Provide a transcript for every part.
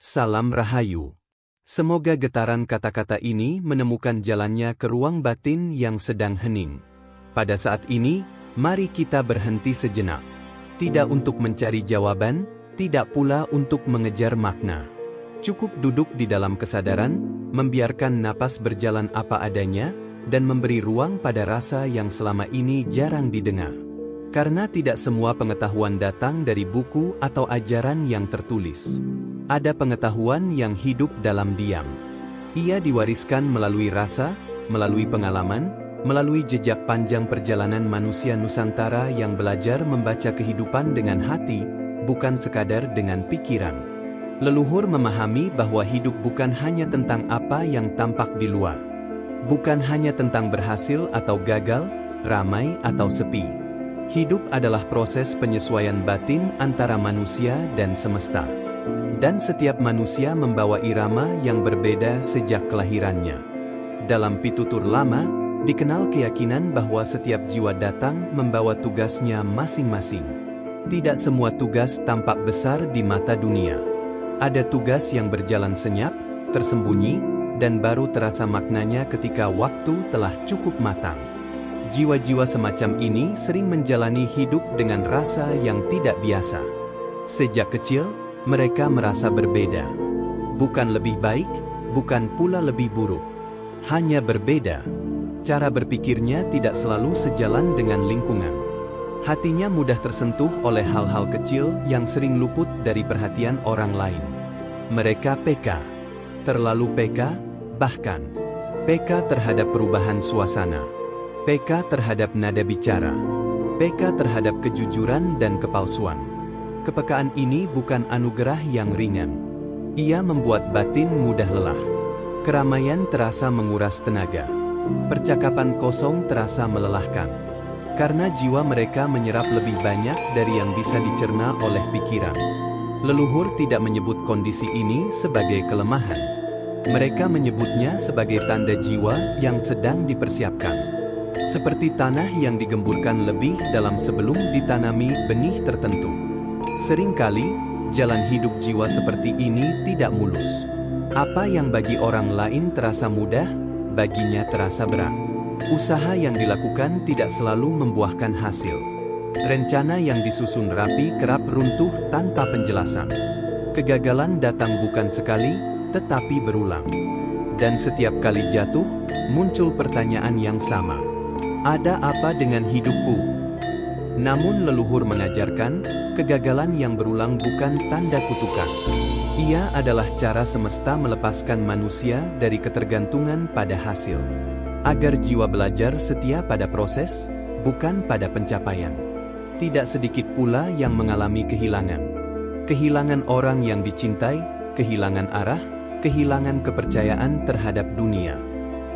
Salam Rahayu. Semoga getaran kata-kata ini menemukan jalannya ke ruang batin yang sedang hening. Pada saat ini, mari kita berhenti sejenak. Tidak untuk mencari jawaban, tidak pula untuk mengejar makna. Cukup duduk di dalam kesadaran, membiarkan napas berjalan apa adanya, dan memberi ruang pada rasa yang selama ini jarang didengar. Karena tidak semua pengetahuan datang dari buku atau ajaran yang tertulis. Ada pengetahuan yang hidup dalam diam. Ia diwariskan melalui rasa, melalui pengalaman, melalui jejak panjang perjalanan manusia Nusantara yang belajar membaca kehidupan dengan hati, bukan sekadar dengan pikiran. Leluhur memahami bahwa hidup bukan hanya tentang apa yang tampak di luar. Bukan hanya tentang berhasil atau gagal, ramai atau sepi. Hidup adalah proses penyesuaian batin antara manusia dan semesta. Dan setiap manusia membawa irama yang berbeda sejak kelahirannya. Dalam pitutur lama, dikenal keyakinan bahwa setiap jiwa datang membawa tugasnya masing-masing. Tidak semua tugas tampak besar di mata dunia. Ada tugas yang berjalan senyap, tersembunyi, dan baru terasa maknanya ketika waktu telah cukup matang. Jiwa-jiwa semacam ini sering menjalani hidup dengan rasa yang tidak biasa. Sejak kecil, mereka merasa berbeda. Bukan lebih baik, bukan pula lebih buruk. Hanya berbeda. Cara berpikirnya tidak selalu sejalan dengan lingkungan. Hatinya mudah tersentuh oleh hal-hal kecil yang sering luput dari perhatian orang lain. Mereka peka. Terlalu peka, bahkan. Peka terhadap perubahan suasana. Peka terhadap nada bicara. Peka terhadap kejujuran dan kepalsuan. Kepekaan ini bukan anugerah yang ringan. Ia membuat batin mudah lelah. Keramaian terasa menguras tenaga. Percakapan kosong terasa melelahkan. Karena jiwa mereka menyerap lebih banyak dari yang bisa dicerna oleh pikiran. Leluhur tidak menyebut kondisi ini sebagai kelemahan. Mereka menyebutnya sebagai tanda jiwa yang sedang dipersiapkan. Seperti tanah yang digemburkan lebih dalam sebelum ditanami benih tertentu. Seringkali, jalan hidup jiwa seperti ini tidak mulus. Apa yang bagi orang lain terasa mudah, baginya terasa berat. Usaha yang dilakukan tidak selalu membuahkan hasil. Rencana yang disusun rapi kerap runtuh tanpa penjelasan. Kegagalan datang bukan sekali, tetapi berulang. Dan setiap kali jatuh, muncul pertanyaan yang sama. Ada apa dengan hidupku? Namun leluhur mengajarkan, kegagalan yang berulang bukan tanda kutukan. Ia adalah cara semesta melepaskan manusia dari ketergantungan pada hasil. Agar jiwa belajar setia pada proses, bukan pada pencapaian. Tidak sedikit pula yang mengalami kehilangan. Kehilangan orang yang dicintai, kehilangan arah, kehilangan kepercayaan terhadap dunia.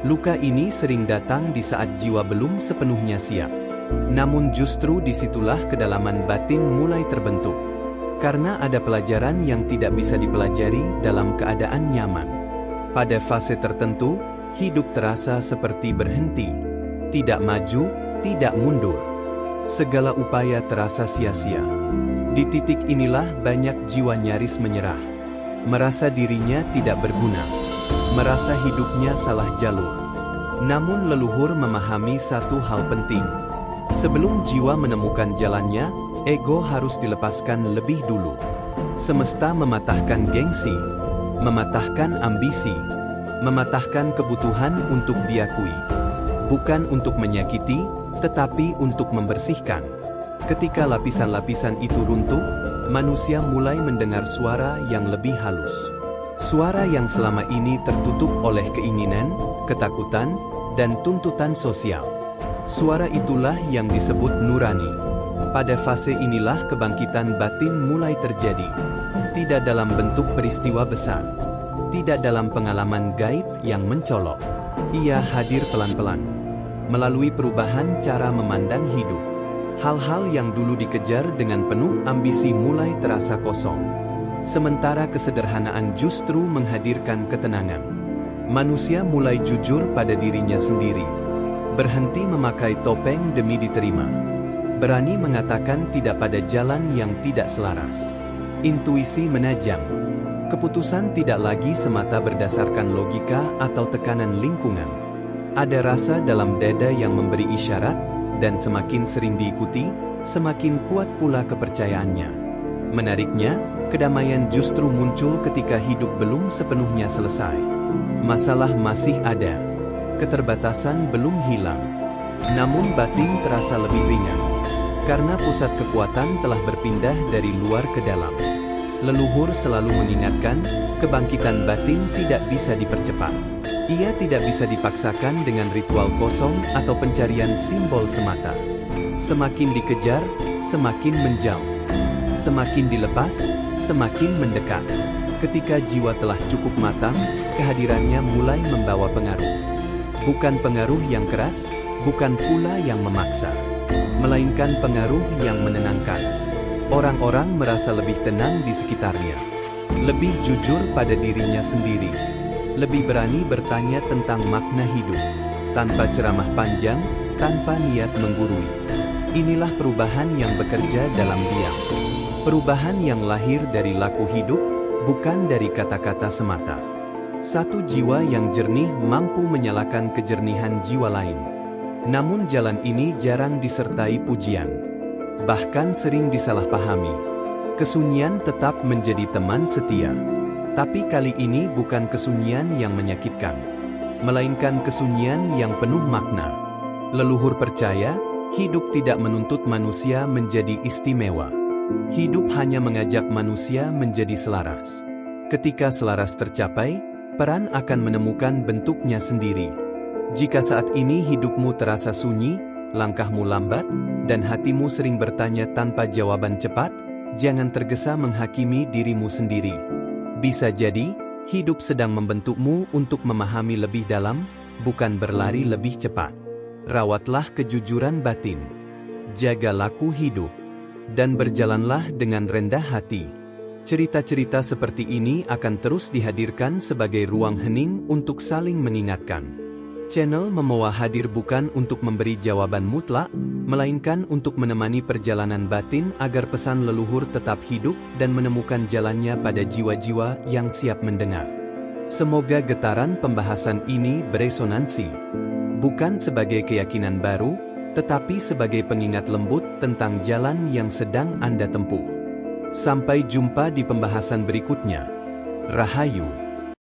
Luka ini sering datang di saat jiwa belum sepenuhnya siap. Namun justru disitulah kedalaman batin mulai terbentuk. Karena ada pelajaran yang tidak bisa dipelajari dalam keadaan nyaman. Pada fase tertentu, hidup terasa seperti berhenti. Tidak maju, tidak mundur. Segala upaya terasa sia-sia. Di titik inilah banyak jiwa nyaris menyerah. Merasa dirinya tidak berguna. Merasa hidupnya salah jalur. Namun leluhur memahami satu hal penting. Sebelum jiwa menemukan jalannya, ego harus dilepaskan lebih dulu. Semesta mematahkan gengsi, mematahkan ambisi, mematahkan kebutuhan untuk diakui. Bukan untuk menyakiti, tetapi untuk membersihkan. Ketika lapisan-lapisan itu runtuh, manusia mulai mendengar suara yang lebih halus. Suara yang selama ini tertutup oleh keinginan, ketakutan, dan tuntutan sosial. Suara itulah yang disebut nurani. Pada fase inilah kebangkitan batin mulai terjadi. Tidak dalam bentuk peristiwa besar. Tidak dalam pengalaman gaib yang mencolok. Ia hadir pelan-pelan. Melalui perubahan cara memandang hidup. Hal-hal yang dulu dikejar dengan penuh ambisi mulai terasa kosong. Sementara kesederhanaan justru menghadirkan ketenangan. Manusia mulai jujur pada dirinya sendiri. Berhenti memakai topeng demi diterima. Berani mengatakan tidak pada jalan yang tidak selaras. Intuisi menajam. Keputusan tidak lagi semata berdasarkan logika atau tekanan lingkungan. Ada rasa dalam dada yang memberi isyarat, dan semakin sering diikuti, semakin kuat pula kepercayaannya. Menariknya, kedamaian justru muncul ketika hidup belum sepenuhnya selesai. Masalah masih ada. Keterbatasan belum hilang. Namun batin terasa lebih ringan. Karena pusat kekuatan telah berpindah dari luar ke dalam. Leluhur selalu mengingatkan, kebangkitan batin tidak bisa dipercepat. Ia tidak bisa dipaksakan dengan ritual kosong atau pencarian simbol semata. Semakin dikejar, semakin menjauh. Semakin dilepas, semakin mendekat. Ketika jiwa telah cukup matang, kehadirannya mulai membawa pengaruh. Bukan pengaruh yang keras, bukan pula yang memaksa, melainkan pengaruh yang menenangkan. Orang-orang merasa lebih tenang di sekitarnya, lebih jujur pada dirinya sendiri, lebih berani bertanya tentang makna hidup, tanpa ceramah panjang, tanpa niat menggurui. Inilah perubahan yang bekerja dalam diam. Perubahan yang lahir dari laku hidup, bukan dari kata-kata semata. Satu jiwa yang jernih mampu menyalakan kejernihan jiwa lain. Namun jalan ini jarang disertai pujian. Bahkan sering disalahpahami. Kesunyian tetap menjadi teman setia. Tapi kali ini bukan kesunyian yang menyakitkan, melainkan kesunyian yang penuh makna. Leluhur percaya, hidup tidak menuntut manusia menjadi istimewa. Hidup hanya mengajak manusia menjadi selaras. Ketika selaras tercapai, peran akan menemukan bentuknya sendiri. Jika saat ini hidupmu terasa sunyi, langkahmu lambat, dan hatimu sering bertanya tanpa jawaban cepat, jangan tergesa menghakimi dirimu sendiri. Bisa jadi, hidup sedang membentukmu untuk memahami lebih dalam, bukan berlari lebih cepat. Rawatlah kejujuran batin. Jaga laku hidup. Dan berjalanlah dengan rendah hati. Cerita-cerita seperti ini akan terus dihadirkan sebagai ruang hening untuk saling mengingatkan. Channel Memoa hadir bukan untuk memberi jawaban mutlak, melainkan untuk menemani perjalanan batin agar pesan leluhur tetap hidup dan menemukan jalannya pada jiwa-jiwa yang siap mendengar. Semoga getaran pembahasan ini beresonansi, bukan sebagai keyakinan baru, tetapi sebagai pengingat lembut tentang jalan yang sedang Anda tempuh. Sampai jumpa di pembahasan berikutnya. Rahayu.